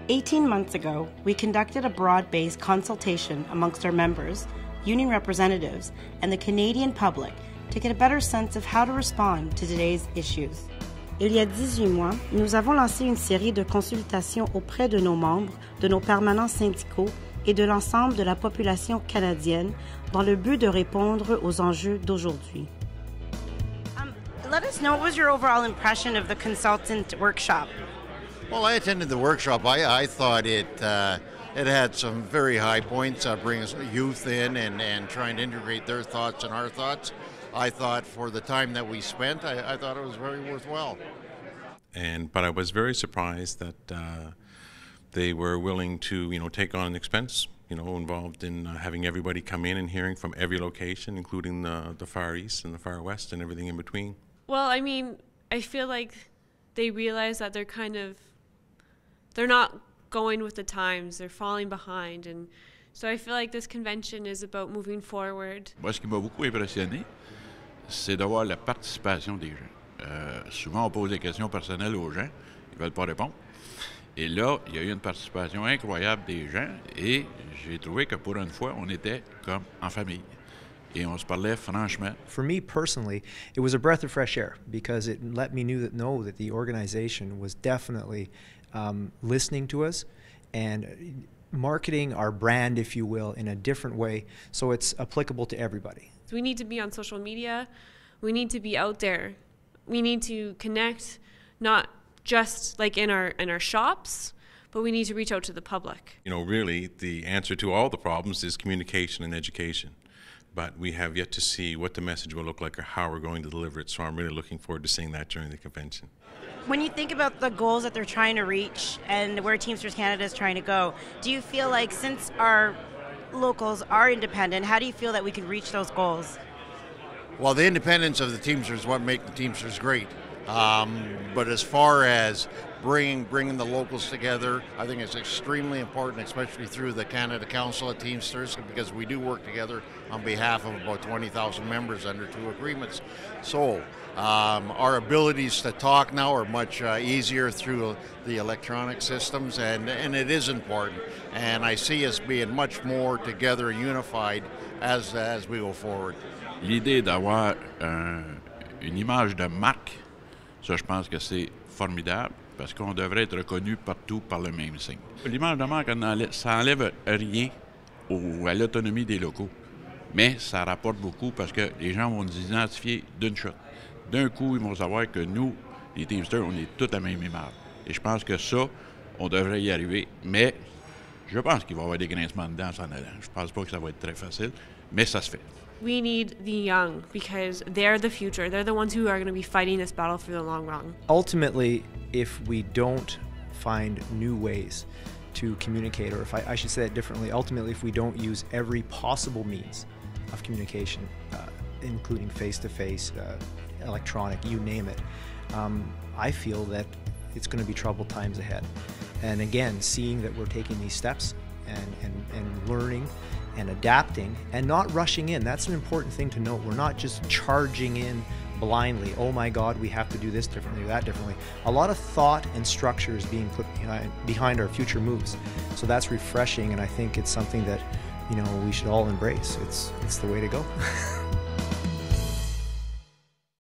18 months ago, we conducted a broad-based consultation amongst our members, union representatives, and the Canadian public to get a better sense of how to respond to today's issues. Il y a 18 mois, nous avons lancé une série de consultations auprès de nos membres, de nos permanents syndicaux et de l'ensemble de la population canadienne dans le but de répondre aux enjeux d'aujourd'hui. Let us know, what was your overall impression of the consultant workshop? Well, I attended the workshop. I thought it had some very high points, bringing youth in and trying to integrate their thoughts and our thoughts. I thought for the time that we spent, I thought it was very worthwhile. But I was very surprised that they were willing to, take on an expense, involved in having everybody come in and hearing from every location, including the Far East and the Far West and everything in between. Well, I mean, I feel like they realize that they're not going with the times, they're falling behind. And so I feel like this convention is about moving forward. Moi, ce qui m'a beaucoup impressionné, c'est de voir la participation des gens. Souvent, on pose des questions personnelles aux gens, ils ne veulent pas répondre. Et là, il y a eu une participation incroyable des gens et j'ai trouvé que pour une fois, on était comme en famille. Et on se parlait franchement. For me personally, it was a breath of fresh air because it let me know that the organization was definitely listening to us and marketing our brand, if you will, in a different way so it's applicable to everybody. We need to be on social media. We need to be out there. We need to connect, not just like in our shops, but we need to reach out to the public. Really, the answer to all the problems is communication and education. But we have yet to see what the message will look like or how we're going to deliver it, so I'm really looking forward to seeing that during the convention. When you think about the goals that they're trying to reach and where Teamsters Canada is trying to go, do you feel like since our locals are independent, how do you feel that we could reach those goals? Well, the independence of the Teamsters is what makes the Teamsters great. But as far as bringing the locals together, I think it's extremely important, especially through the Canada Council of Teamsters, because we do work together on behalf of about 20,000 members under 2 agreements. So our abilities to talk now are much easier through the electronic systems, and it is important. And I see us being much more together and unified as we go forward. L'idée d'avoir une image de marque, ça je pense que c'est formidable parce qu'on devrait être reconnu partout par le même signe. L'image de marque, ça n'enlève rien à l'autonomie des locaux, mais ça rapporte beaucoup parce que les gens vont nous identifier d'une shot. D'un coup, ils vont savoir que nous, les Teamsters, on est tous à la même image. Et je pense que ça, on devrait y arriver, mais je pense qu'il va y avoir des grincements dedans en s'en allant. Je pense pas que ça va être très facile, mais ça se fait. We need the young because they're the future. They're the ones who are going to be fighting this battle for the long run. Ultimately, if we don't find new ways to communicate, or if I should say that differently, ultimately if we don't use every possible means of communication, including face-to-face, electronic, you name it, I feel that it's going to be troubled times ahead. And again, seeing that we're taking these steps and learning and adapting and not rushing in. That's an important thing to note. We're not just charging in blindly. Oh my God, we have to do this differently or that differently. A lot of thought and structure is being put behind our future moves. So that's refreshing, and I think it's something that we should all embrace. It's the way to go.